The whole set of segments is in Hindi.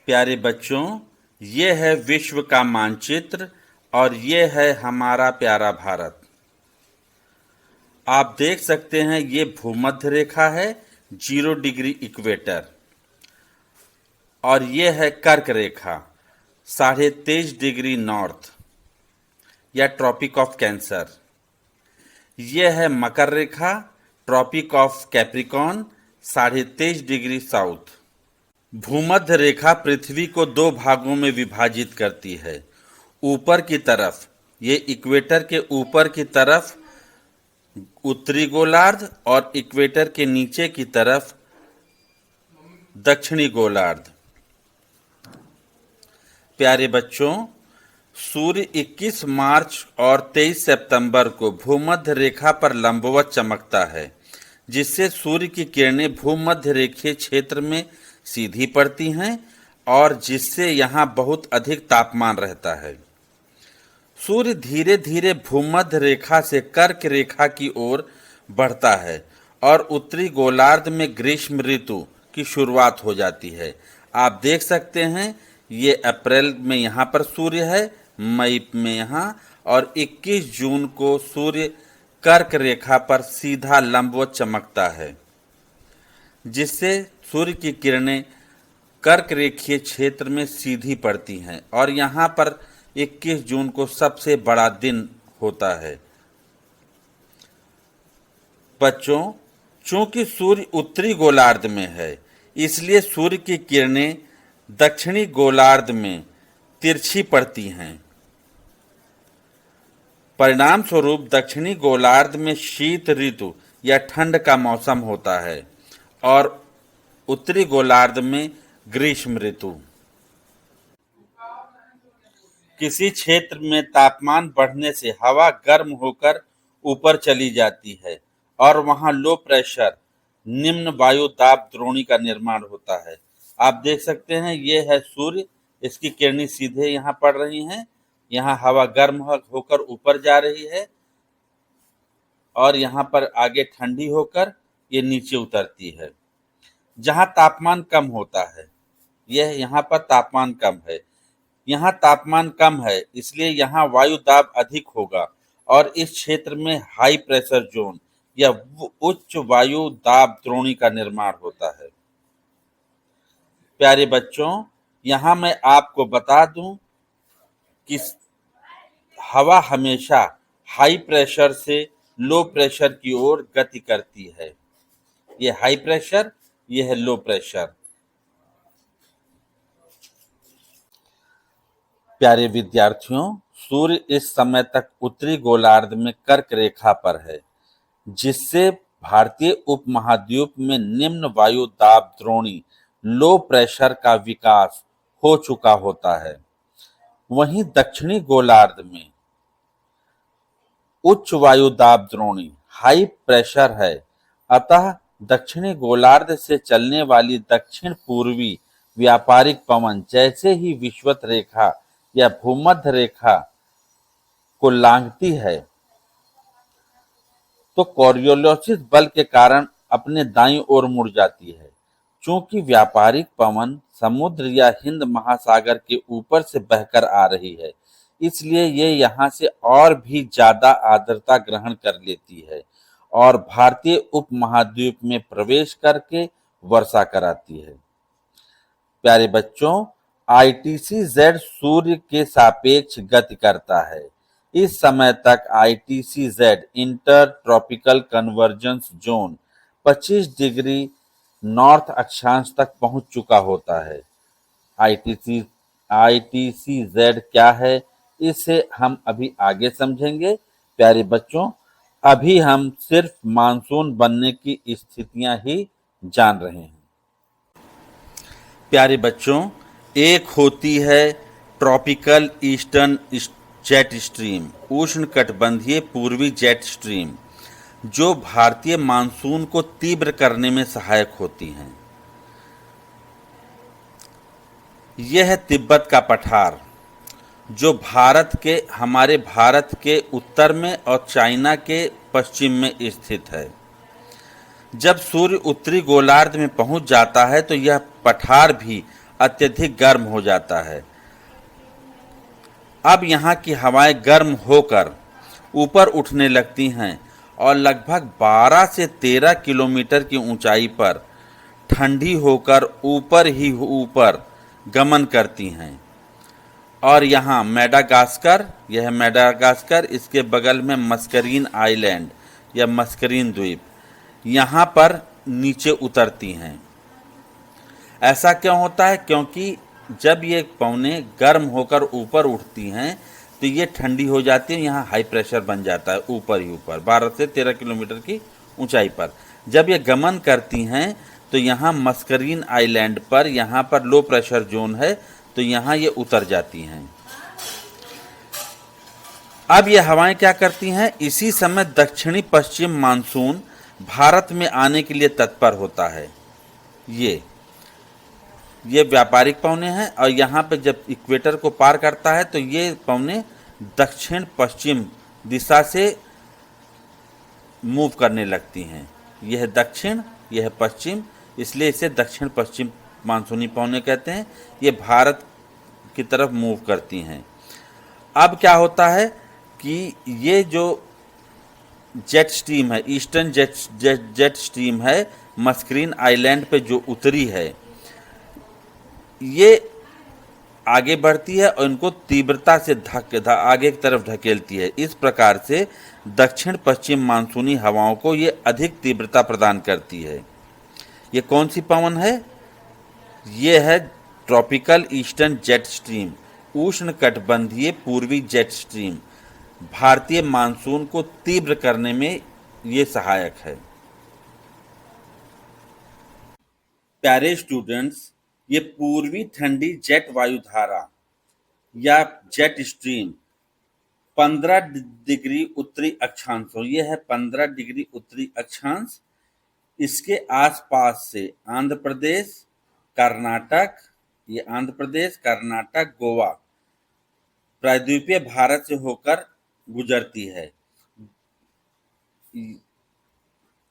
प्यारे बच्चों, ये है विश्व का मानचित्र और ये है हमारा प्यारा भारत। आप देख सकते हैं ये भूमध्य रेखा है 0 डिग्री इक्वेटर और ये है कर्क रेखा 23.5 डिग्री नॉर्थ या ट्रॉपिक ऑफ कैंसर। ये है मकर रेखा tropic of capricorn 23.5 degree south. भूमध्य रेखा पृथ्वी को 2 भागों में विभाजित करती है। ऊपर की तरफ ये इक्वेटर के ऊपर की तरफ उत्तरी गोलार्ध और इक्वेटर के नीचे की तरफ दक्षिणी गोलार्ध। प्यारे बच्चों, सूर्य 21 मार्च और 23 सितंबर को भूमध्य रेखा पर लंबवत चमकता है, जिससे सूर्य की किरणें भूमध्य रेखीय क्षेत्र में सीधी पड़ती हैं और जिससे यहाँ बहुत अधिक तापमान रहता है। सूर्य धीरे धीरे भूमध्य रेखा से कर्क रेखा की ओर बढ़ता है और उत्तरी गोलार्ध में ग्रीष्म ऋतु की शुरुआत हो जाती है। आप देख सकते हैं ये अप्रैल में यहाँ पर सूर्य है, मई में यहाँ, और 21 जून को सूर्य कर्क रेखा पर सीधा लंबवत चमकता है, जिससे सूर्य की किरणें कर्क रेखीय क्षेत्र में सीधी पड़ती हैं और यहाँ पर 21 जून को सबसे बड़ा दिन होता है। बच्चों, चूंकि सूर्य उत्तरी गोलार्ध में है, इसलिए सूर्य की किरणें दक्षिणी गोलार्ध में तिरछी पड़ती हैं। परिणाम स्वरूप दक्षिणी गोलार्ध में शीत ऋतु या ठंड का मौसम होता है और उत्तरी गोलार्ध में ग्रीष्म ऋतु। किसी क्षेत्र में तापमान बढ़ने से हवा गर्म होकर ऊपर चली जाती है और वहां लो प्रेशर निम्न वायु दाब द्रोणी का निर्माण होता है। आप देख सकते हैं ये है सूर्य, इसकी किरणें सीधे यहाँ पड़ रही हैं, यहाँ हवा गर्म होकर ऊपर जा रही है और यहाँ पर आगे ठंडी होकर ये नीचे उतरती है। जहाँ तापमान कम होता है, यह यहाँ पर तापमान कम है, यहाँ तापमान कम है, इसलिए यहाँ वायु दाब अधिक होगा और इस क्षेत्र में हाई प्रेशर जोन या उच्च वायु दाब द्रोणी का निर्माण होता है। प्यारे बच्चों, यहाँ मैं आपको बता दूं कि हवा हमेशा हाई प्रेशर से लो प्रेशर की ओर गति करती है। ये हाई प्रेशर, ये है लो प्रेशर। प्यारे विद्यार्थियों, सूर्य इस समय तक उत्तरी गोलार्ध में कर्क रेखा पर है, जिससे भारतीय उपमहाद्वीप में निम्न वायु दाब द्रोणी लो प्रेशर का विकास हो चुका होता है। वहीं दक्षिणी गोलार्ध में उच्च वायु दाब द्रोणी हाई प्रेशर है, अतः दक्षिणी गोलार्ध से चलने वाली दक्षिण पूर्वी व्यापारिक पवन जैसे ही विषुवत रेखा या भूमध्य रेखा को लांघती है तो कोरियोलिस बल के कारण अपने दाईं ओर मुड़ जाती है। चूंकि व्यापारिक पवन समुद्र या हिंद महासागर के ऊपर से बहकर आ रही है, इसलिए ये यहाँ से और भी ज्यादा आर्द्रता ग्रहण कर लेती है और भारतीय उपमहाद्वीप में प्रवेश करके वर्षा कराती है। प्यारे बच्चों, ITC-Z सूर्य के सापेक्ष गति करता है। इस समय तक ITC-Z inter tropical convergence zone 25 degree north अक्षांश तक पहुंच चुका होता है। ITC-Z क्या है, इसे हम अभी आगे समझेंगे। प्यारे बच्चों, अभी हम सिर्फ मानसून बनने की स्थितियां ही जान रहे हैं। प्यारे बच्चों, एक होती है ट्रॉपिकल ईस्टर्न जेट स्ट्रीम, उष्णकटिबंधीय पूर्वी जेट स्ट्रीम, जो भारतीय मानसून को तीव्र करने में सहायक होती हैं। यह है तिब्बत का पठार, जो हमारे भारत के उत्तर में और चाइना के पश्चिम में स्थित है। जब सूर्य उत्तरी गोलार्ध में पहुंच जाता है तो यह पठार भी अत्यधिक गर्म हो जाता है। अब यहाँ की हवाएं गर्म होकर ऊपर उठने लगती हैं और लगभग 12 से 13 किलोमीटर की ऊंचाई पर ठंडी होकर ऊपर ही ऊपर गमन करती हैं। और यहाँ मेडागास्कर, यह मेडागास्कर, इसके बगल में मस्करीन आइलैंड या मस्करीन द्वीप, यहाँ पर नीचे उतरती हैं। ऐसा क्यों होता है? क्योंकि जब ये पौने गर्म होकर ऊपर उठती हैं तो ये ठंडी हो जाती है, यहाँ हाई प्रेशर बन जाता है ऊपर ही ऊपर 12 से 13 किलोमीटर की ऊंचाई पर। जब ये गमन करती हैं तो यहाँ मस्करीन आइलैंड पर, यहाँ पर लो प्रेशर जोन है, तो यहाँ ये उतर जाती हैं। अब ये हवाएं क्या करती हैं? इसी समय दक्षिणी पश्चिम मानसून भारत में आने के लिए तत्पर होता है। ये व्यापारिक पवने हैं और यहाँ पे जब इक्वेटर को पार करता है तो ये पवने दक्षिण पश्चिम दिशा से मूव करने लगती हैं। यह दक्षिण, यह पश्चिम, इसलिए इसे दक्षिण पश्चिम मानसूनी पवने कहते हैं। ये भारत की तरफ मूव करती हैं। अब क्या होता है कि ये जो जेट स्ट्रीम है, ईस्टर्न जेट स्ट्रीम है, मस्करीन आइलैंड पे जो उतरी है, ये आगे बढ़ती है और इनको तीव्रता से आगे की तरफ ढकेलती है। इस प्रकार से दक्षिण पश्चिम मानसूनी हवाओं को ये अधिक तीव्रता प्रदान करती है। ये कौन सी पवन है? ये है ट्रॉपिकल ईस्टर्न जेट स्ट्रीम, उष्णकटिबंधीय पूर्वी जेट स्ट्रीम। भारतीय मानसून को तीव्र करने में ये सहायक है। प्यारे स्टूडेंट्स, ये पूर्वी ठंडी जेट वायुधारा या जेट स्ट्रीम 15 डिग्री उत्तरी अक्षांशों, ये है 15 डिग्री उत्तरी अक्षांश, इसके आसपास से आंध्र प्रदेश, कर्नाटक, ये आंध्र प्रदेश, कर्नाटक, गोवा, प्रायद्वीपीय भारत से होकर गुजरती है।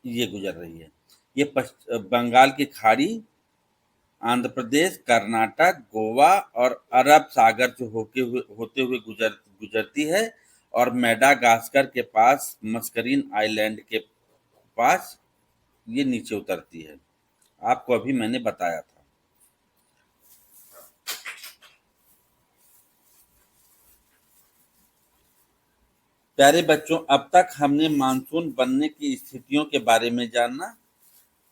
ये गुजर रही है। ये बंगाल की खाड़ी, आंध्र प्रदेश, कर्नाटक, गोवा और अरब सागर से होते हुए गुजरती है और मेडागास्कर के पास, मस्करीन आइलैंड के पास ये नीचे उतरती है। आपको अभी मैंने बताया था। प्यारे बच्चों, अब तक हमने मानसून बनने की स्थितियों के बारे में जाना।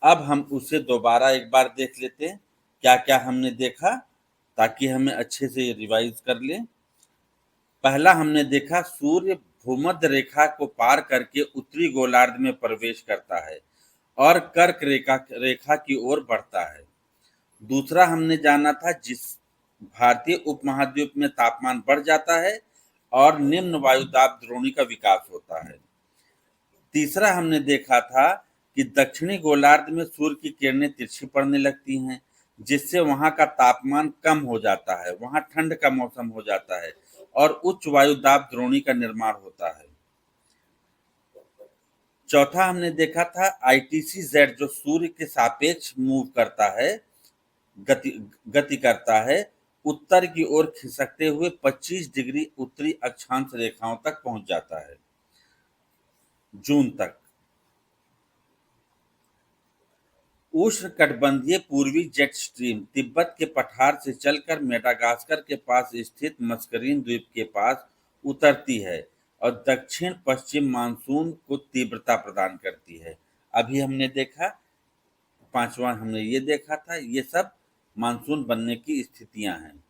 अब हम उसे दोबारा एक बार देख लेते हैं, क्या क्या हमने देखा, ताकि हमें अच्छे से रिवाइज कर लें। पहला हमने देखा, सूर्य भूमध्य रेखा को पार करके उत्तरी गोलार्ध में प्रवेश करता है और कर्क रेखा की ओर बढ़ता है। दूसरा हमने जाना था, जिस भारतीय उपमहाद्वीप में तापमान बढ़ जाता है और निम्न वायुदाब द्रोणी का विकास होता है। तीसरा हमने देखा था कि दक्षिणी गोलार्ध में सूर्य की किरणें तिरछी पड़ने लगती हैं, जिससे वहां का तापमान कम हो जाता है, वहां ठंड का मौसम हो जाता है और उच्च वायुदाब द्रोणी का निर्माण होता है। चौथा हमने देखा था, आईटीसी जेड जो सूर्य के सापेक्ष मूव करता है, गति करता है, उत्तर की ओर खिसकते हुए 25 डिग्री उत्तरी अक्षांश रेखाओं तक पहुंच जाता है, जून तक। उष्णकटिबंधीय पूर्वी जेट स्ट्रीम तिब्बत के पठार से चलकर मेडागास्कर के पास स्थित मस्करीन द्वीप के पास उतरती है और दक्षिण पश्चिम मानसून को तीव्रता प्रदान करती है। अभी हमने देखा, पांचवा हमने ये देखा था, ये सब मानसून बनने की स्थितियां हैं।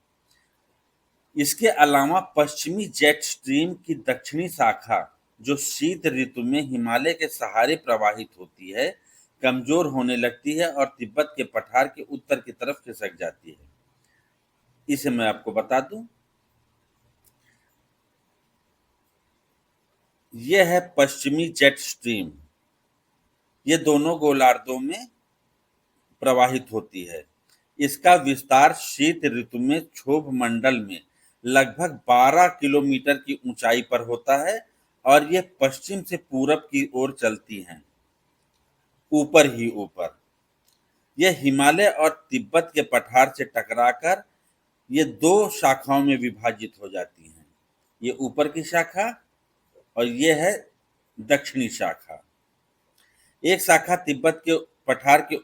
इसके अलावा पश्चिमी जेट स्ट्रीम की दक्षिणी शाखा, जो शीत ऋतु में हिमालय के सहारे प्रवाहित होती है, कमजोर होने लगती है और तिब्बत के पठार के उत्तर की तरफ खिसक जाती है। इसे मैं आपको बता दूं, यह है पश्चिमी जेट स्ट्रीम। ये दोनों गोलार्धों में प्रवाहित होती है। इसका विस्तार शीत ऋतु में क्षोभ मंडल में लगभग 12 किलोमीटर की ऊंचाई पर होता है और ये पश्चिम से पूरब की ओर चलती हैं, ऊपर ही ऊपर। यह हिमालय और तिब्बत के पठार से टकराकर ये दो शाखाओं में विभाजित हो जाती हैं। ये ऊपर की शाखा और ये है दक्षिणी शाखा। एक शाखा तिब्बत के पठार के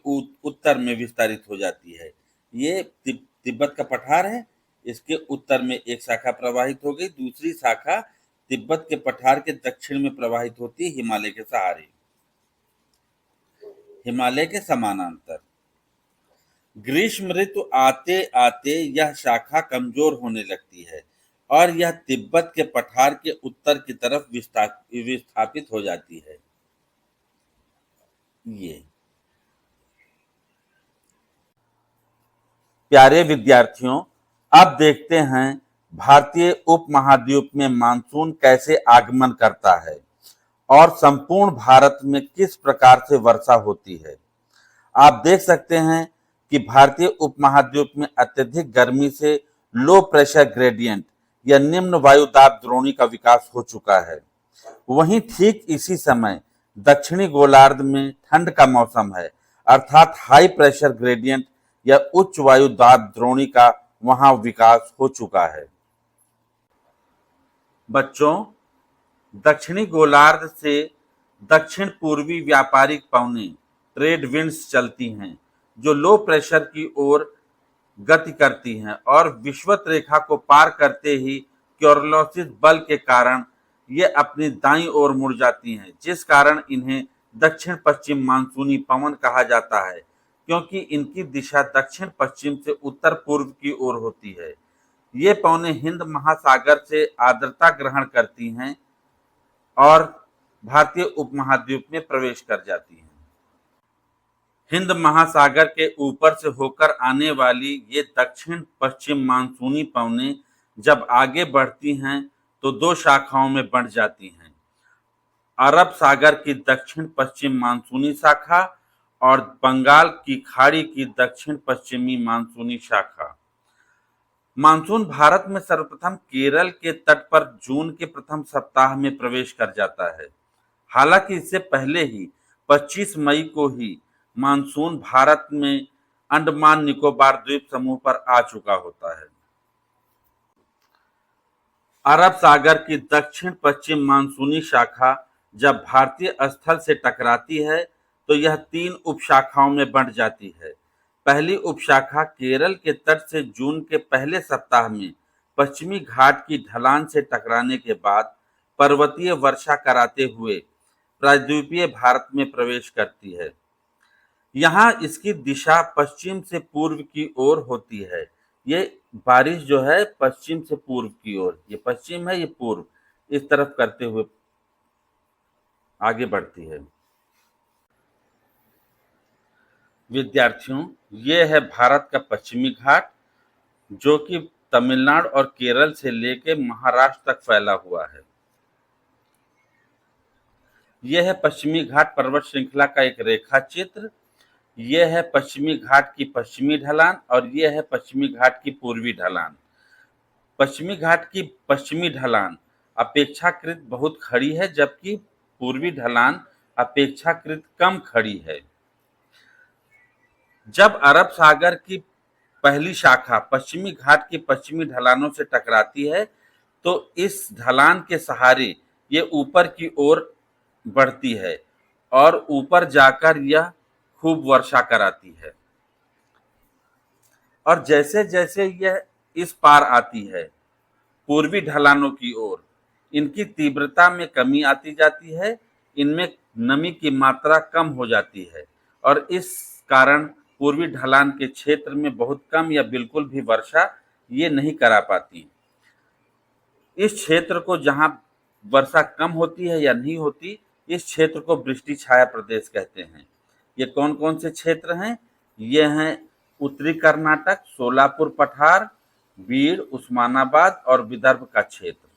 उत्तर में विस्तारित हो जाती है। ये तिब्बत का पठार है, इसके उत्तर में एक शाखा प्रवाहित हो गई, दूसरी शाखा तिब्बत के पठार के दक्षिण में प्रवाहित होती है हिमालय के सहारे, हिमालय के समानांतर। ग्रीष्म ऋतु आते आते यह शाखा कमजोर होने लगती है और यह तिब्बत के पठार के उत्तर की तरफ विस्थापित हो जाती है। ये प्यारे विद्यार्थियों, अब देखते हैं भारतीय उपमहाद्वीप में मानसून कैसे आगमन करता है और संपूर्ण भारत में किस प्रकार से वर्षा होती है। आप देख सकते हैं कि भारतीय उपमहाद्वीप में अत्यधिक गर्मी से लो प्रेशर ग्रेडियंट या निम्न वायु दाब द्रोणी का विकास हो चुका है। वहीं ठीक इसी समय दक्षिणी गोलार्ध में ठंड का मौसम है, अर्थात हाई प्रेशर ग्रेडियंट या उच्च वायु दाब द्रोणी का वहां विकास हो चुका है। बच्चों, दक्षिणी गोलार्ध से दक्षिण पूर्वी व्यापारिक पवनें ट्रेड विंड्स चलती हैं जो लो प्रेशर की ओर गति करती हैं और विषुवत रेखा को पार करते ही क्योरलोसिस बल के कारण ये अपनी दाईं ओर मुड़ जाती हैं, जिस कारण इन्हें दक्षिण पश्चिम मानसूनी पवन कहा जाता है, क्योंकि इनकी दिशा दक्षिण पश्चिम से उत्तर पूर्व की ओर होती है। ये पवनें हिंद महासागर से आर्द्रता ग्रहण करती हैं और भारतीय उपमहाद्वीप में प्रवेश कर जाती हैं। हिंद महासागर के ऊपर से होकर आने वाली ये दक्षिण पश्चिम मानसूनी पवनें जब आगे बढ़ती हैं तो दो शाखाओं में बढ़ जाती हैं, अरब सागर की दक्षिण पश्चिम मानसूनी शाखा और बंगाल की खाड़ी की दक्षिण पश्चिमी मानसूनी शाखा। मानसून भारत में सर्वप्रथम केरल के तट पर जून के प्रथम सप्ताह में प्रवेश कर जाता है। हालांकि इससे पहले ही 25 मई को ही मानसून भारत में अंडमान निकोबार द्वीप समूह पर आ चुका होता है। अरब सागर की दक्षिण पश्चिम मानसूनी शाखा जब भारतीय स्थल से टकराती है तो यह 3 उपशाखाओं में बढ़ जाती है। पहली उपशाखा केरल के तट से जून के पहले सप्ताह में पश्चिमी घाट की ढलान से टकराने के बाद पर्वतीय वर्षा कराते हुए प्रायद्वीपीय भारत में प्रवेश करती है। यहाँ इसकी दिशा पश्चिम से पूर्व की ओर होती है। ये बारिश जो है पश्चिम से पूर्व की ओर, ये पश्चिम है, ये पूर्व, इस तरफ करते हुए आगे बढ़ती है। विद्यार्थियों, ये है भारत का पश्चिमी घाट जो कि तमिलनाडु और केरल से लेकर महाराष्ट्र तक फैला हुआ है। यह है पश्चिमी घाट पर्वत श्रृंखला का एक रेखा चित्र। यह है पश्चिमी घाट की पश्चिमी ढलान और यह है पश्चिमी घाट की पूर्वी ढलान। पश्चिमी घाट की पश्चिमी ढलान अपेक्षाकृत बहुत खड़ी है, जबकि पूर्वी ढलान अपेक्षाकृत कम खड़ी है। जब अरब सागर की पहली शाखा पश्चिमी घाट की पश्चिमी ढलानों से टकराती है तो इस ढलान के सहारे ये ऊपर की ओर बढ़ती है और ऊपर जाकर यह खूब वर्षा कराती है। और जैसे जैसे यह इस पार आती है पूर्वी ढलानों की ओर, इनकी तीव्रता में कमी आती जाती है, इनमें नमी की मात्रा कम हो जाती है और इस कारण पूर्वी ढलान के क्षेत्र में बहुत कम या बिल्कुल भी वर्षा ये नहीं करा पाती। इस क्षेत्र को जहाँ वर्षा कम होती है या नहीं होती, इस क्षेत्र को वृष्टि छाया प्रदेश कहते हैं। ये कौन कौन से क्षेत्र हैं? ये हैं उत्तरी कर्नाटक, सोलापुर पठार, बीड़, उस्मानाबाद और विदर्भ का क्षेत्र।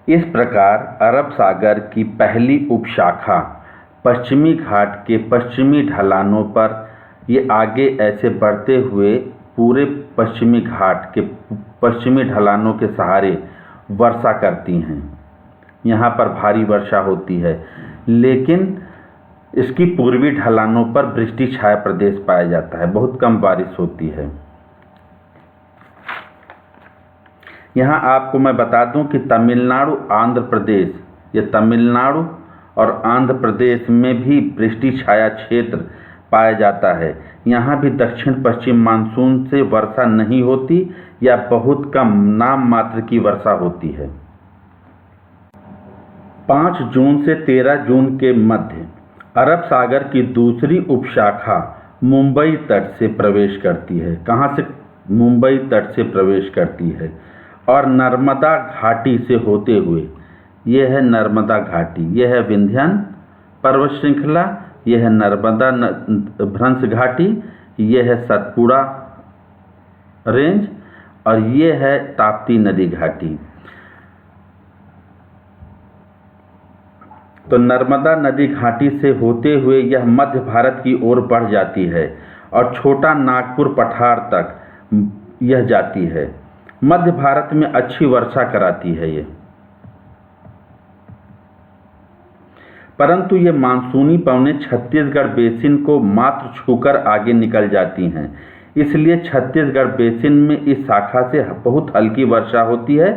इस प्रकार अरब सागर की पहली उपशाखा पश्चिमी घाट के पश्चिमी ढलानों पर ये आगे ऐसे बढ़ते हुए पूरे पश्चिमी घाट के पश्चिमी ढलानों के सहारे वर्षा करती हैं। यहाँ पर भारी वर्षा होती है, लेकिन इसकी पूर्वी ढलानों पर वृष्टि छाया प्रदेश पाया जाता है, बहुत कम बारिश होती है। यहाँ आपको मैं बता दूं कि तमिलनाडु, आंध्र प्रदेश, ये तमिलनाडु और आंध्र प्रदेश में भी वृष्टि छाया क्षेत्र पाया जाता है। यहाँ भी दक्षिण पश्चिम मानसून से वर्षा नहीं होती या बहुत कम नाम मात्र की वर्षा होती है। 5 जून से 13 जून के मध्य अरब सागर की दूसरी उपशाखा मुंबई तट से प्रवेश करती है। कहाँ से? मुंबई तट से प्रवेश करती है और नर्मदा घाटी से होते हुए, यह है नर्मदा घाटी, यह है विंध्यान पर्वत श्रृंखला, यह है नर्मदा भ्रंश घाटी, यह है सतपुड़ा रेंज और यह है ताप्ती नदी घाटी। तो नर्मदा नदी घाटी से होते हुए यह मध्य भारत की ओर बढ़ जाती है और छोटा नागपुर पठार तक यह जाती है। मध्य भारत में अच्छी वर्षा कराती है ये, परंतु ये मानसूनी पवनें छत्तीसगढ़ बेसिन को मात्र छूकर आगे निकल जाती हैं। इसलिए छत्तीसगढ़ बेसिन में इस शाखा से बहुत हल्की वर्षा होती है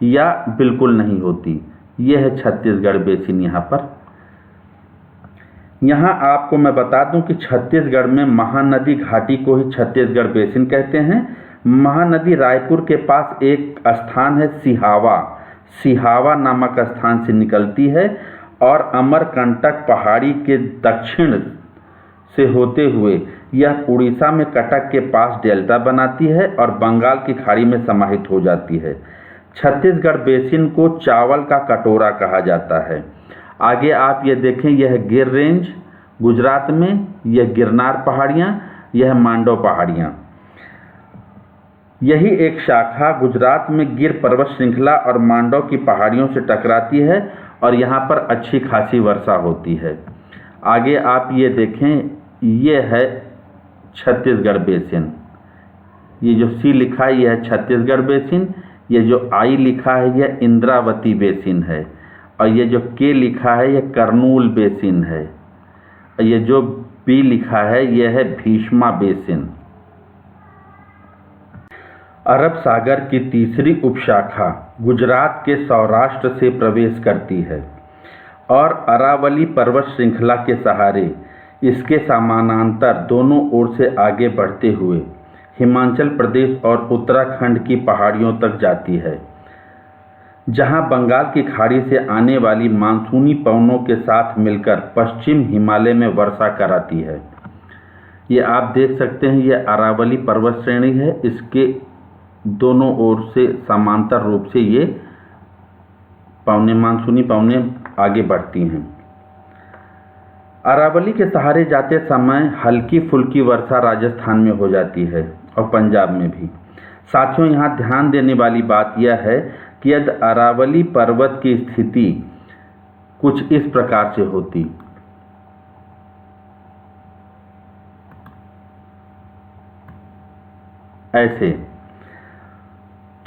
या बिल्कुल नहीं होती। यह है छत्तीसगढ़ बेसिन। यहाँ आपको मैं बता दूं कि छत्तीसगढ़ में महानदी घाटी को ही छत्तीसगढ़ बेसिन कहते हैं। महानदी रायपुर के पास एक स्थान है सिहावा नामक स्थान से निकलती है और अमरकंटक पहाड़ी के दक्षिण से होते हुए यह उड़ीसा में कटक के पास डेल्टा बनाती है और बंगाल की खाड़ी में समाहित हो जाती है। छत्तीसगढ़ बेसिन को चावल का कटोरा कहा जाता है। आगे आप ये देखें, यह गिर रेंज गुजरात में, यह गिरनार पहाड़ियाँ, यह मांडव पहाड़ियाँ। यही एक शाखा गुजरात में गिर पर्वत श्रृंखला और मांडव की पहाड़ियों से टकराती है और यहाँ पर अच्छी खासी वर्षा होती है। आगे आप ये देखें, ये है छत्तीसगढ़ बेसिन। ये जो सी लिखा है यह है छत्तीसगढ़ बेसिन, ये जो आई लिखा है यह इंद्रावती बेसिन है और ये जो के लिखा है यह कर्नूल बेसिन है और ये जो बी लिखा है यह है भीष्मा बेसिन। अरब सागर की तीसरी उपशाखा गुजरात के सौराष्ट्र से प्रवेश करती है और अरावली पर्वत श्रृंखला के सहारे इसके समानांतर दोनों ओर से आगे बढ़ते हुए हिमाचल प्रदेश और उत्तराखंड की पहाड़ियों तक जाती है, जहां बंगाल की खाड़ी से आने वाली मानसूनी पवनों के साथ मिलकर पश्चिम हिमालय में वर्षा कराती है। ये आप देख सकते हैं, यह अरावली पर्वत श्रेणी है, इसके दोनों ओर से समांतर रूप से ये मानसूनी पवनें आगे बढ़ती हैं। अरावली के सहारे जाते समय हल्की फुल्की वर्षा राजस्थान में हो जाती है और पंजाब में भी। साथियों, यहाँ ध्यान देने वाली बात यह है कि यदि अरावली पर्वत की स्थिति कुछ इस प्रकार से होती, ऐसे,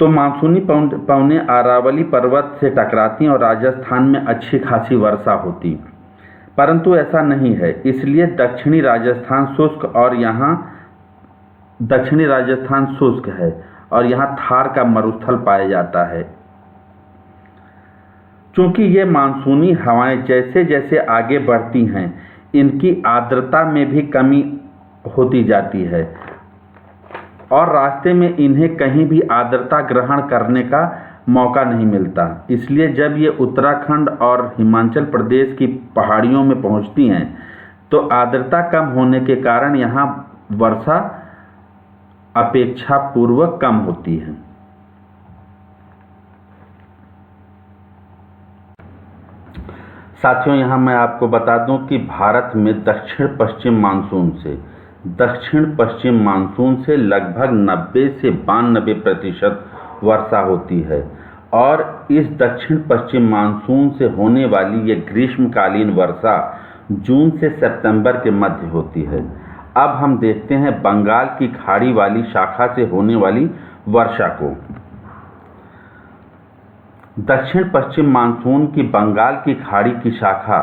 तो मानसूनी पवनें अरावली पर्वत से टकराती और राजस्थान में अच्छी खासी वर्षा होती, परंतु ऐसा नहीं है। इसलिए दक्षिणी राजस्थान शुष्क है और यहाँ थार का मरुस्थल पाया जाता है। चूंकि ये मानसूनी हवाएं जैसे जैसे आगे बढ़ती हैं, इनकी आर्द्रता में भी कमी होती जाती है और रास्ते में इन्हें कहीं भी आर्द्रता ग्रहण करने का मौका नहीं मिलता। इसलिए जब ये उत्तराखंड और हिमाचल प्रदेश की पहाड़ियों में पहुंचती हैं तो आर्द्रता कम होने के कारण यहाँ वर्षा अपेक्षापूर्वक कम होती है। साथियों, यहाँ मैं आपको बता दूं कि भारत में दक्षिण पश्चिम मानसून से लगभग 90 से 92% वर्षा होती है और इस दक्षिण पश्चिम मानसून से होने वाली ये ग्रीष्मकालीन वर्षा जून से सितंबर के मध्य होती है। अब हम देखते हैं बंगाल की खाड़ी वाली शाखा से होने वाली वर्षा को। दक्षिण पश्चिम मानसून की बंगाल की खाड़ी की शाखा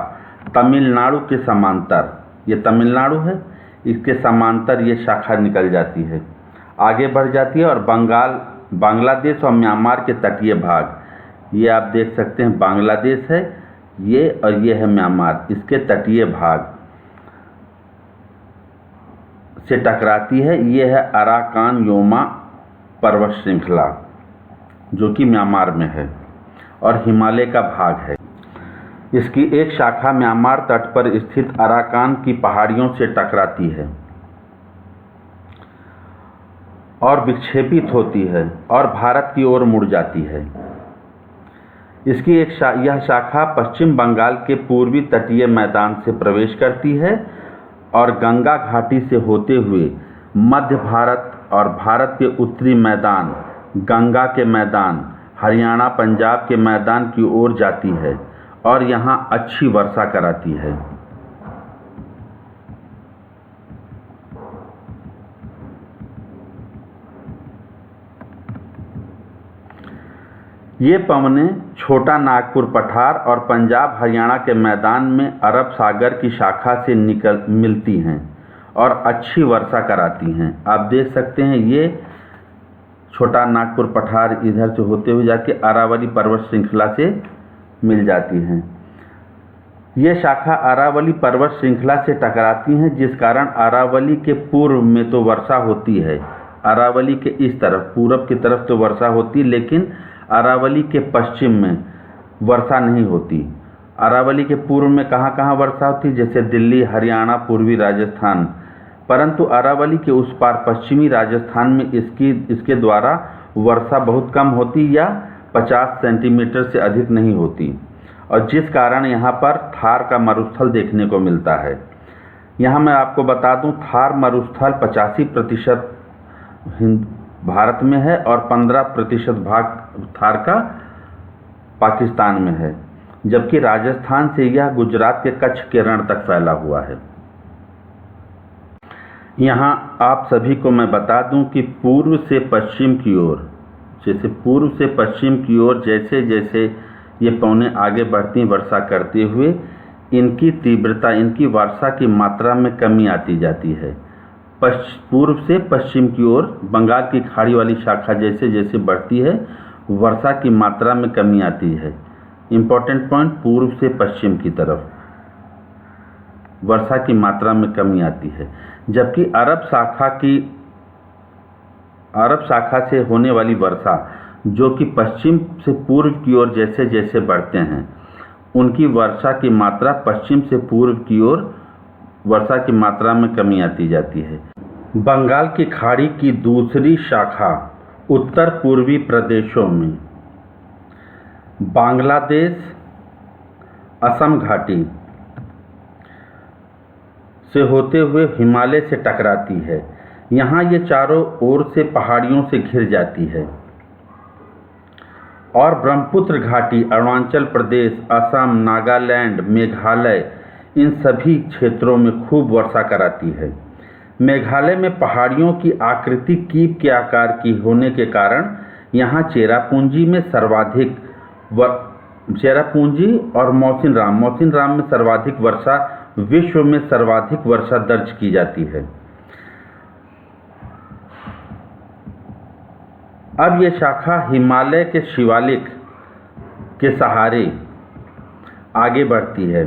तमिलनाडु के समांतर, ये तमिलनाडु है, इसके समांतर ये शाखा निकल जाती है, आगे बढ़ जाती है और बांग्लादेश और म्यांमार के तटीय भाग, ये आप देख सकते हैं बांग्लादेश है ये, और ये है म्यांमार, इसके तटीय भाग से टकराती है। ये है अराकान योमा पर्वत श्रृंखला जो कि म्यांमार में है और हिमालय का भाग है। इसकी एक शाखा म्यांमार तट पर स्थित अराकान की पहाड़ियों से टकराती है और विक्षेपित होती है और भारत की ओर मुड़ जाती है। इसकी यह शाखा पश्चिम बंगाल के पूर्वी तटीय मैदान से प्रवेश करती है और गंगा घाटी से होते हुए मध्य भारत और भारत के उत्तरी मैदान, गंगा के मैदान, हरियाणा पंजाब के मैदान की ओर जाती है और यहाँ अच्छी वर्षा कराती है। ये पवनें छोटा नागपुर पठार और पंजाब हरियाणा के मैदान में अरब सागर की शाखा से मिलती हैं और अच्छी वर्षा कराती हैं। आप देख सकते हैं ये छोटा नागपुर पठार इधर से होते हुए जाके अरावली पर्वत श्रृंखला से मिल जाती हैं। ये शाखा अरावली पर्वत श्रृंखला से टकराती हैं, जिस कारण अरावली के पूर्व में तो वर्षा होती है, अरावली के इस तरफ पूरब की तरफ तो वर्षा होती, लेकिन अरावली के पश्चिम में वर्षा नहीं होती। अरावली के पूर्व में कहाँ कहाँ वर्षा होती, जैसे दिल्ली, हरियाणा, पूर्वी राजस्थान, परंतु अरावली के उस पार पश्चिमी राजस्थान में इसके द्वारा वर्षा बहुत कम होती या 50 सेंटीमीटर से अधिक नहीं होती, और जिस कारण यहाँ पर थार का मरुस्थल देखने को मिलता है। यहाँ मैं आपको बता दूँ, थार मरुस्थल 85% भारत में है और 15% भाग थार का पाकिस्तान में है, जबकि राजस्थान से यह गुजरात के कच्छ के रण तक फैला हुआ है। यहाँ आप सभी को मैं बता दूं कि पूर्व से पश्चिम की ओर, जैसे जैसे ये पवनें आगे बढ़ती वर्षा करते हुए इनकी तीव्रता, इनकी वर्षा की मात्रा में कमी आती जाती है। पूर्व से पश्चिम की ओर बंगाल की खाड़ी वाली शाखा जैसे जैसे बढ़ती है वर्षा की मात्रा में कमी आती है। इम्पोर्टेंट पॉइंट, पूर्व से पश्चिम की तरफ वर्षा की मात्रा में कमी आती है, जबकि अरब शाखा से होने वाली वर्षा जो कि पश्चिम से पूर्व की ओर जैसे जैसे बढ़ते हैं उनकी वर्षा की मात्रा पश्चिम से पूर्व की ओर वर्षा की मात्रा में कमी आती जाती है। बंगाल की खाड़ी की दूसरी शाखा उत्तर पूर्वी प्रदेशों में बांग्लादेश, असम घाटी से होते हुए हिमालय से टकराती है। यहाँ ये चारों ओर से पहाड़ियों से घिर जाती है और ब्रह्मपुत्र घाटी, अरुणाचल प्रदेश, असम, नागालैंड, मेघालय, इन सभी क्षेत्रों में खूब वर्षा कराती है। मेघालय में पहाड़ियों की आकृति कीप के आकार की होने के कारण यहाँ चेरापूंजी और मौसिनराम में सर्वाधिक वर्षा, विश्व में सर्वाधिक वर्षा दर्ज की जाती है। अब ये शाखा हिमालय के शिवालिक के सहारे आगे बढ़ती है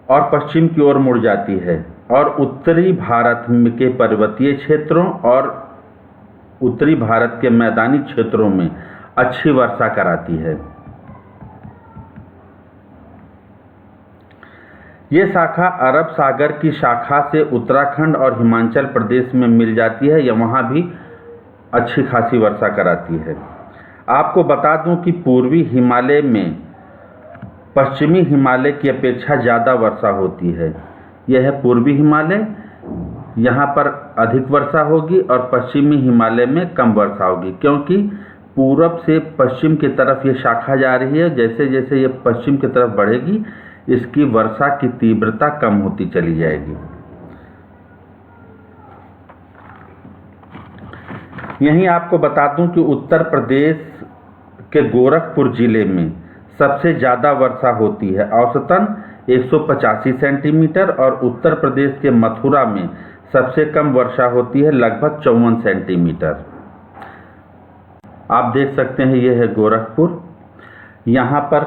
और पश्चिम की ओर मुड़ जाती है और उत्तरी भारत के पर्वतीय क्षेत्रों और उत्तरी भारत के मैदानी क्षेत्रों में अच्छी वर्षा कराती है। ये शाखा अरब सागर की शाखा से उत्तराखंड और हिमाचल प्रदेश में मिल जाती है, या वहाँ भी अच्छी खासी वर्षा कराती है। आपको बता दूं कि पूर्वी हिमालय में पश्चिमी हिमालय की अपेक्षा ज़्यादा वर्षा होती है। यह है पूर्वी हिमालय, यहाँ पर अधिक वर्षा होगी और पश्चिमी हिमालय में कम वर्षा होगी, क्योंकि पूरब से पश्चिम की तरफ ये शाखा जा रही है। जैसे जैसे ये पश्चिम की तरफ बढ़ेगी इसकी वर्षा की तीव्रता कम होती चली जाएगी। यहीं आपको बता दूं कि उत्तर प्रदेश के गोरखपुर जिले में सबसे ज़्यादा वर्षा होती है। औसतन 185 सेंटीमीटर और उत्तर प्रदेश के मथुरा में सबसे कम वर्षा होती है लगभग 54 सेंटीमीटर। आप देख सकते हैं यह है गोरखपुर। यहाँ पर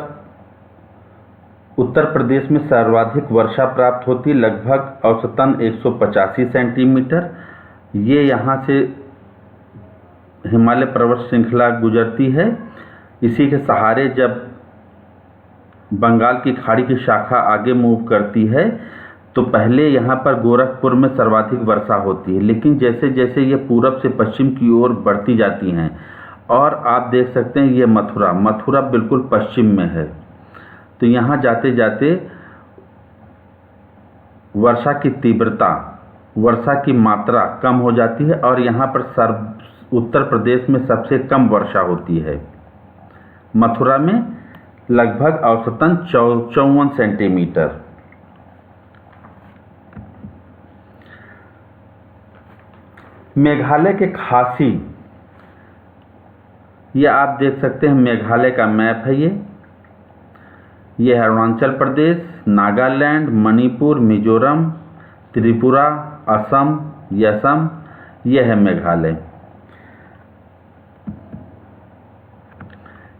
उत्तर प्रदेश में सर्वाधिक वर्षा प्राप्त होती है लगभग औसतन 185 सेंटीमीटर। ये यहाँ से हिमालय पर्वत श्रृंखला गुजरती है। इसी के सहारे जब बंगाल की खाड़ी की शाखा आगे मूव करती है तो पहले यहाँ पर गोरखपुर में सर्वाधिक वर्षा होती है, लेकिन जैसे जैसे ये पूरब से पश्चिम की ओर बढ़ती जाती हैं और आप देख सकते हैं ये मथुरा बिल्कुल पश्चिम में है, तो यहाँ जाते जाते वर्षा की तीव्रता, वर्षा की मात्रा कम हो जाती है और यहाँ पर उत्तर प्रदेश में सबसे कम वर्षा होती है। मथुरा में लगभग औसतन 54 सेंटीमीटर। मेघालय के खासी, ये आप देख सकते हैं मेघालय का मैप है। ये है अरुणाचल प्रदेश, नागालैंड, मणिपुर, मिजोरम, त्रिपुरा, असम, असम, यह है मेघालय।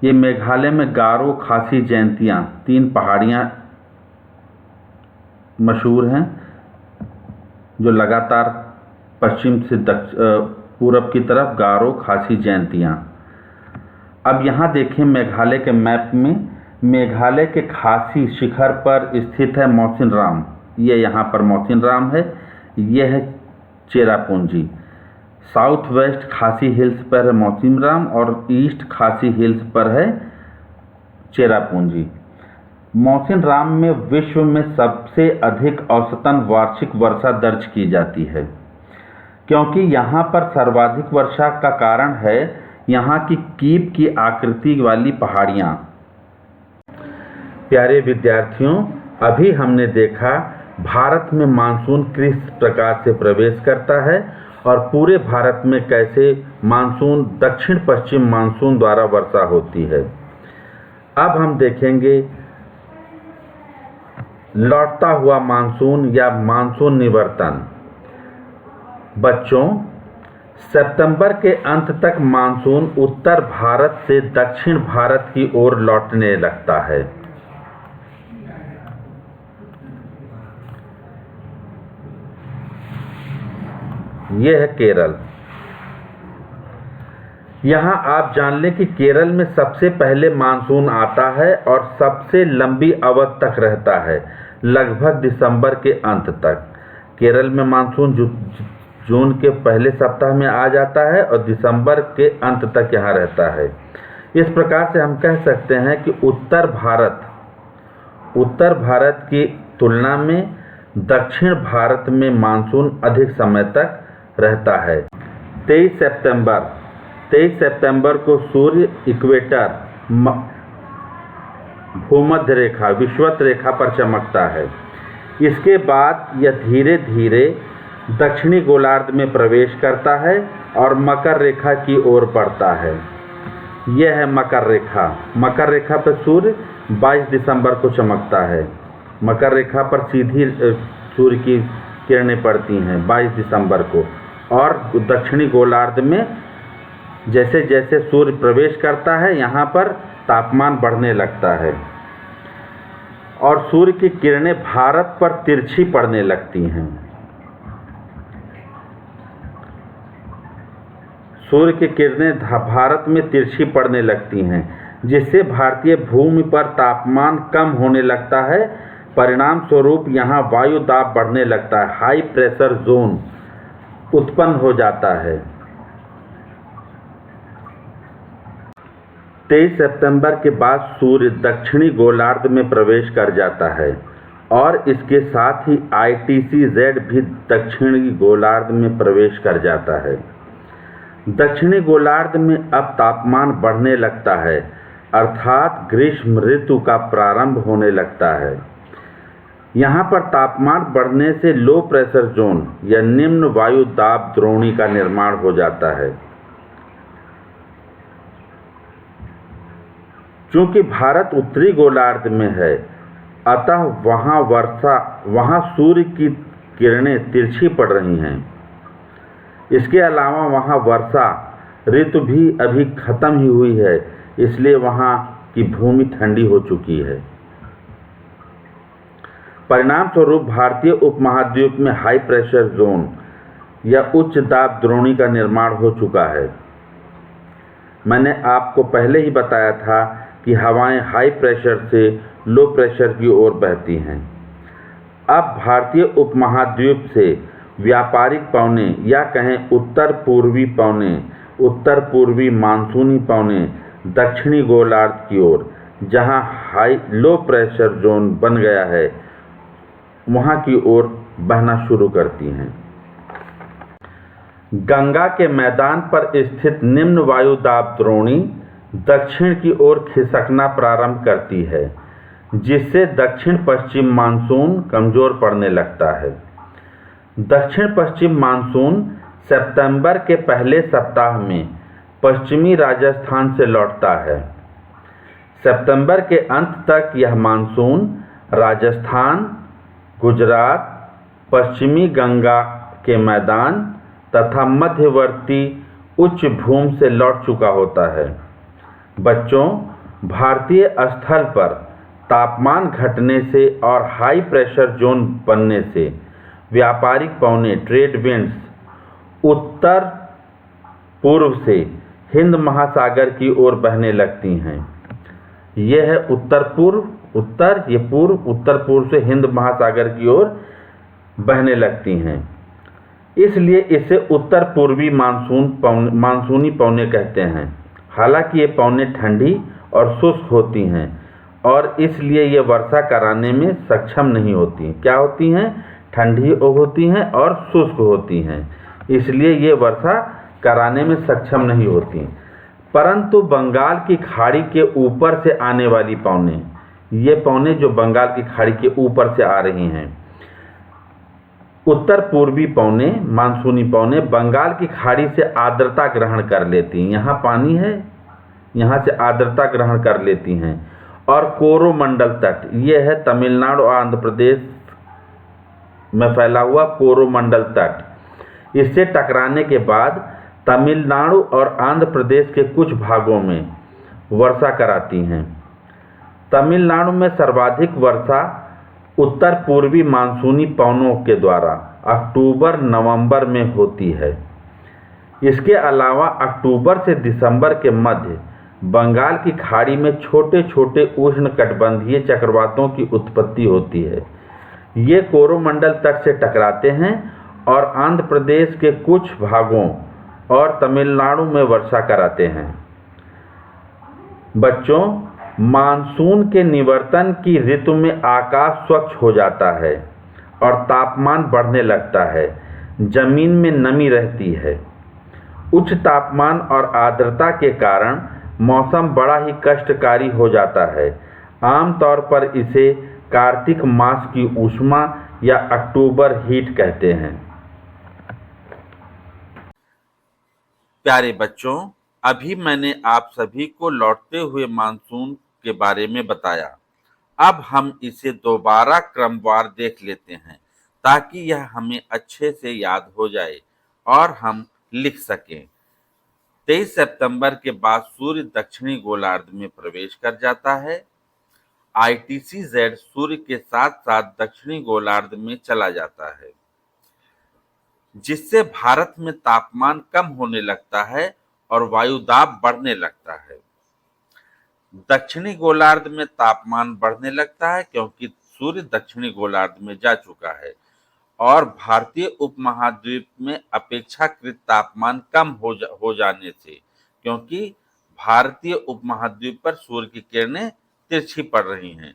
ये मेघालय में गारो, खासी, जयंतियाँ 3 पहाड़ियाँ मशहूर हैं जो लगातार पश्चिम से पूरब की तरफ गारो, खासी, जयंतियाँ। अब यहाँ देखें मेघालय के मैप में, मेघालय के खासी शिखर पर स्थित है मौसिनराम। ये यहाँ पर मौसिनराम है। यह है चेरापूंजी। साउथ वेस्ट खासी हिल्स पर है मौसिनराम और ईस्ट खासी हिल्स पर है चेरापूंजी। मौसिनराम में विश्व में सबसे अधिक औसतन वार्षिक वर्षा दर्ज की जाती है। क्योंकि यहाँ पर सर्वाधिक वर्षा का कारण है यहाँ की कीप की आकृति वाली पहाड़ियाँ। प्यारे विद्यार्थियों, अभी हमने देखा भारत में मानसून किस प्रकार से प्रवेश करता है और पूरे भारत में कैसे मानसून दक्षिण पश्चिम मानसून द्वारा वर्षा होती है। अब हम देखेंगे लौटता हुआ मानसून या मानसून निवर्तन। बच्चों, सितंबर के अंत तक मानसून उत्तर भारत से दक्षिण भारत की ओर लौटने लगता है। यह है केरल। यहाँ आप जान लें कि केरल में सबसे पहले मानसून आता है और सबसे लंबी अवधि तक रहता है, लगभग दिसंबर के अंत तक। केरल में मानसून जून के पहले सप्ताह में आ जाता है और दिसंबर के अंत तक यहाँ रहता है। इस प्रकार से हम कह सकते हैं कि उत्तर भारत की तुलना में दक्षिण भारत में मानसून अधिक समय तक रहता है। 23 सितंबर को सूर्य इक्वेटर भूमध्य रेखा विषुवत रेखा पर चमकता है। इसके बाद यह धीरे धीरे दक्षिणी गोलार्ध में प्रवेश करता है और मकर रेखा की ओर बढ़ता है। यह है मकर रेखा। मकर रेखा पर सूर्य 22 दिसंबर को चमकता है। मकर रेखा पर सीधी सूर्य की किरणें पड़ती हैं 22 दिसंबर को, और दक्षिणी गोलार्ध में जैसे जैसे सूर्य प्रवेश करता है यहाँ पर तापमान बढ़ने लगता है और सूर्य की किरणें भारत पर तिरछी पड़ने लगती हैं। सूर्य की किरणें भारत में तिरछी पड़ने लगती हैं, जिससे भारतीय भूमि पर तापमान कम होने लगता है। परिणाम स्वरूप यहाँ वायु दाब बढ़ने लगता है, हाई प्रेशर जोन उत्पन्न हो जाता है। 23 सितंबर के बाद सूर्य दक्षिणी गोलार्ध में प्रवेश कर जाता है और इसके साथ ही ITC-Z भी दक्षिणी गोलार्ध में प्रवेश कर जाता है। दक्षिणी गोलार्ध में अब तापमान बढ़ने लगता है, अर्थात ग्रीष्म ऋतु का प्रारंभ होने लगता है। यहाँ पर तापमान बढ़ने से लो प्रेशर जोन या निम्न वायु दाब द्रोणी का निर्माण हो जाता है। चूंकि भारत उत्तरी गोलार्ध में है, अतः वहाँ सूर्य की किरणें तिरछी पड़ रही हैं। इसके अलावा वहाँ वर्षा ऋतु भी अभी खत्म ही हुई है, इसलिए वहाँ की भूमि ठंडी हो चुकी है। परिणाम स्वरूप भारतीय उपमहाद्वीप में हाई प्रेशर जोन या उच्च दाब द्रोणी का निर्माण हो चुका है। मैंने आपको पहले ही बताया था कि हवाएं हाई प्रेशर से लो प्रेशर की ओर बहती हैं। अब भारतीय उपमहाद्वीप से व्यापारिक पवने या कहें उत्तर पूर्वी पवने, उत्तर पूर्वी मानसूनी पवने दक्षिणी गोलार्ध की ओर, जहां लो प्रेशर जोन बन गया है, वहां की ओर बहना शुरू करती हैं। गंगा के मैदान पर स्थित निम्न वायु दाब द्रोणी दक्षिण की ओर खिसकना प्रारंभ करती है, जिससे दक्षिण पश्चिम मानसून कमजोर पड़ने लगता है। दक्षिण पश्चिम मानसून सितंबर के पहले सप्ताह में पश्चिमी राजस्थान से लौटता है। सितंबर के अंत तक यह मानसून राजस्थान, गुजरात, पश्चिमी गंगा के मैदान तथा मध्यवर्ती उच्च भूमि से लौट चुका होता है। बच्चों, भारतीय स्थल पर तापमान घटने से और हाई प्रेशर जोन बनने से व्यापारिक पवने ट्रेड विंड्स उत्तर पूर्व से हिंद महासागर की ओर बहने लगती हैं। यह है उत्तर पूर्व से हिंद महासागर की ओर बहने लगती हैं। इसलिए इसे उत्तर पूर्वी मानसूनी पवने कहते हैं। हालांकि ये पवने ठंडी और शुष्क होती हैं और इसलिए ये वर्षा कराने में सक्षम नहीं होती। क्या होती हैं? ठंडी होती हैं और शुष्क होती हैं, इसलिए ये वर्षा कराने में सक्षम नहीं होती। परंतु बंगाल की खाड़ी के ऊपर से आने वाली पवने, ये पवने जो बंगाल की खाड़ी के ऊपर से आ रही हैं, उत्तर पूर्वी पवने, मानसूनी पवने बंगाल की खाड़ी से आर्द्रता ग्रहण कर लेती हैं। यहाँ पानी है, यहाँ से आर्द्रता ग्रहण कर लेती हैं और कोरोमंडल तट, ये है तमिलनाडु और आंध्र प्रदेश में फैला हुआ कोरोमंडल तट, इससे टकराने के बाद तमिलनाडु और आंध्र प्रदेश के कुछ भागों में वर्षा कराती हैं। तमिलनाडु में सर्वाधिक वर्षा उत्तर पूर्वी मानसूनी पवनों के द्वारा अक्टूबर-नवंबर में होती है। इसके अलावा अक्टूबर से दिसंबर के मध्य बंगाल की खाड़ी में छोटे छोटे उष्णकटिबंधीय चक्रवातों की उत्पत्ति होती है। ये कोरोमंडल तट से टकराते हैं और आंध्र प्रदेश के कुछ भागों और तमिलनाडु में वर्षा कराते हैं। बच्चों, मानसून के निवर्तन की ऋतु में आकाश स्वच्छ हो जाता है और तापमान बढ़ने लगता है, जमीन में नमी रहती है। उच्च तापमान और आर्द्रता के कारण मौसम बड़ा ही कष्टकारी हो जाता है। आमतौर पर इसे कार्तिक मास की ऊष्मा या अक्टूबर हीट कहते हैं। प्यारे बच्चों, अभी मैंने आप सभी को लौटते हुए मानसून के बारे में बताया। अब हम इसे दोबारा क्रमवार देख लेते हैं ताकि यह हमें अच्छे से याद हो जाए और हम लिख सकें। 23 सितंबर के बाद सूर्य दक्षिणी गोलार्ध में प्रवेश कर जाता है। ITC-Z सूर्य के साथ साथ दक्षिणी गोलार्ध में चला जाता है, जिससे भारत में तापमान कम होने लगता है और वायुदाब बढ़ने लगता है। दक्षिणी गोलार्ध में तापमान बढ़ने लगता है क्योंकि सूर्य दक्षिणी गोलार्ध में जा चुका है और भारतीय उपमहाद्वीप में अपेक्षाकृत तापमान कम हो जाने से, क्योंकि भारतीय उपमहाद्वीप पर सूर्य की किरणें तिरछी पड़ रही हैं,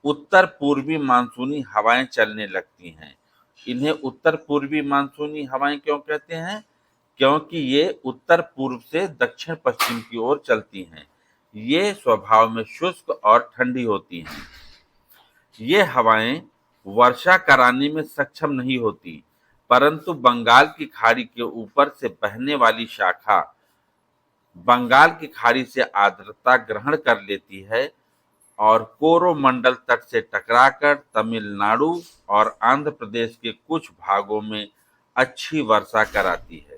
उत्तर पूर्वी मानसूनी हवाएं चलने लगती हैं। इन्हें उत्तर पूर्वी मानसूनी हवाएं क्यों कहते हैं? क्योंकि ये उत्तर पूर्व से दक्षिण पश्चिम की ओर चलती हैं। ये स्वभाव में शुष्क और ठंडी होती हैं। ये हवाएं वर्षा कराने में सक्षम नहीं होती, परंतु बंगाल की खाड़ी के ऊपर से बहने वाली शाखा बंगाल की खाड़ी से आर्द्रता ग्रहण कर लेती है और कोरोमंडल तट से टकराकर तमिलनाडु और आंध्र प्रदेश के कुछ भागों में अच्छी वर्षा कराती है।